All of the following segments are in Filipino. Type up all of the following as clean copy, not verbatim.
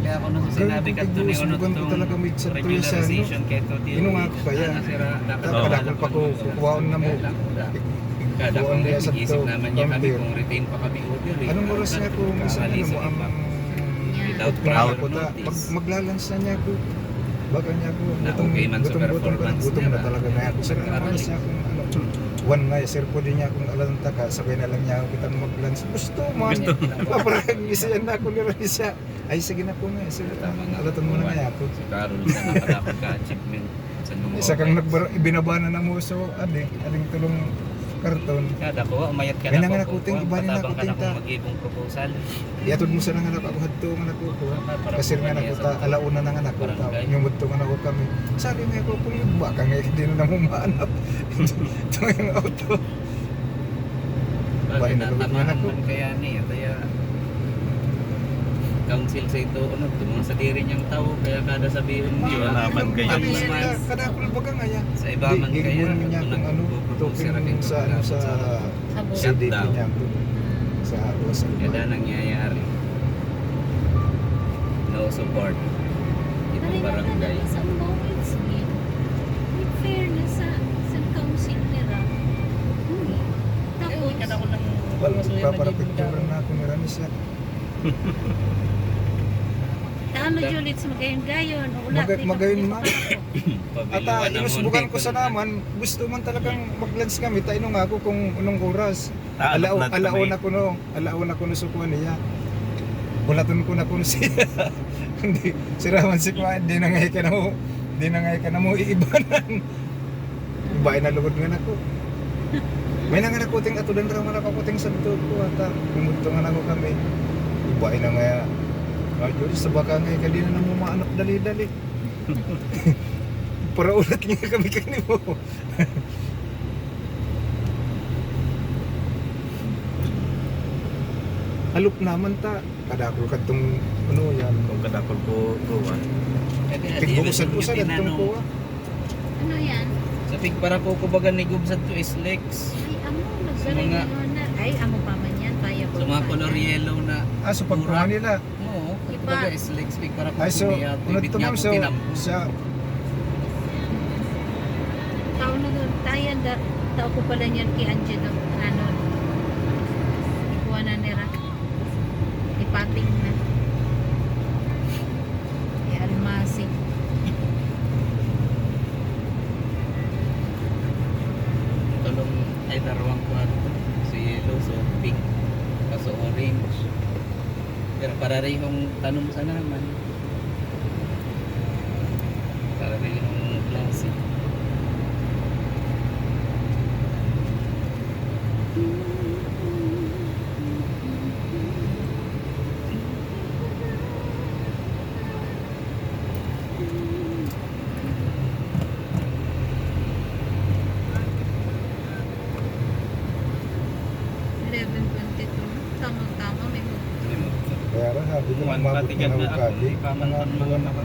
Kaya ako nung sinabi ka ito ni Unot Bukan ko talaga may sa tuya sa regularization kaya ito Ino nga ako kaya. Kadakol pa ko kukuhaon na mo. Kada Kukuhaon kung niya sa isip to. naman niya kami Campbell. kung retain pa kami order eh. Anong oras niya kung isang ano mo ang Without prior prior notice. maglalans na niya ako. Baka niya ako Na okay man sa performance gutom niya, na talaga na ako. Sir, ano oras niya kung ano. One nga, sir po din niya kung alam taka, sabay na lang niya ako kita mag-lunch. Gusto man. Paparang isiyan na ako nila siya. Ay, sige na po nga. Sir, alatan mo na nga ako. Si Carol na nakadakot ka achievement sa nung Isa kang ibinabana ng muso, ading tulong karton. kada ko umayat ka May na nanganak po kuting, iba rin na patabang ka na kuting ta. kung mag-ibong proposal. Iatod mo sa nanganak ako, hadto nga nako ko. Kasi nga nako ta, alauna na nga nako ta. Yung mudto nga nako kami. Sabi nga ako, kung yung baka nga hindi na mamanap. Ito yung auto. Bakit Bahay na lugod nga nako. natamahan kaya niya kaya council sa ito ano to mga sadiri niyang tao kaya kada sabihin niyo naman kayo. Kada ako baga nga yan. sa ibaman Di, kaya gigawin niya kung ano, token sa ano sa CDP shutdown. niya. Sa Rosa. Kada nangyayari no support itong barangay Sa moments ni with fairness sa council nila. Tapos, Para picturean na ako ni Ranisa. ano Julit sa magayon-gayon. Magayon ma. At Pabiluan na inusubukan ko Monte sa kung naman, gusto man talagang mag-lunch kami, tayo nga ako kung anong oras. Alauna ko no sukuan niya. Bulaton ko na kuno siya. Hindi, siraman si Kwa, di na ngay ka na mo iibanan. Ibain na lugod nga nako. May nanganak kuting atudan ra man ako kuting sabto ko ata. Kumudto nga nako kami. Ibain na nga. Diyos, sa baka nga, hindi na mo maanap dali-dali. Para ulat nga kami kanimo. Halop naman ta. Kadakol ka itong, ano yan. Kung kadakol ko kuha. Tigbusan-busan at itong kuha. Ano yan? sa pig para ko kubaga ni Gubsat to is Lex Ay, amo, Sa mga- na. Ay, amo pa man yan. Kaya ko. sa mga color yellow na So pagkuha nila. oo Iba. kubaga is Lex pig para ko Ay, so, kumiyat unod bit to niya ma'am, ako so, tinampo sa, Tao na doon. Tayan, tao ko pala niyan kay Angelo. Ano, ikuha na nila. Ipating na. Almasi. tulong ay darawang ko si yellow so pink kaso orange pero para rin yung tanong sana naman para rin yung klase Tama-tama, may kaya rin ha, di ko Kuwan, mabot patigan na na ako kadi. ako. Pamantan mo lang ako.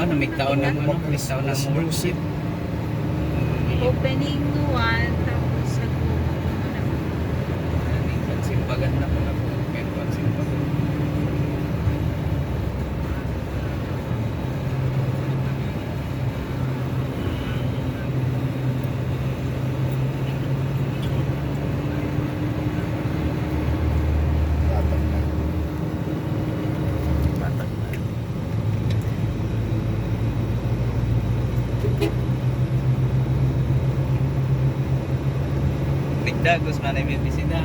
ano may taon na ano may taon na mo opening no one, tapos ako, simbagan na pala po pero simbagan Tatang na. Bigdagos man ay may bisita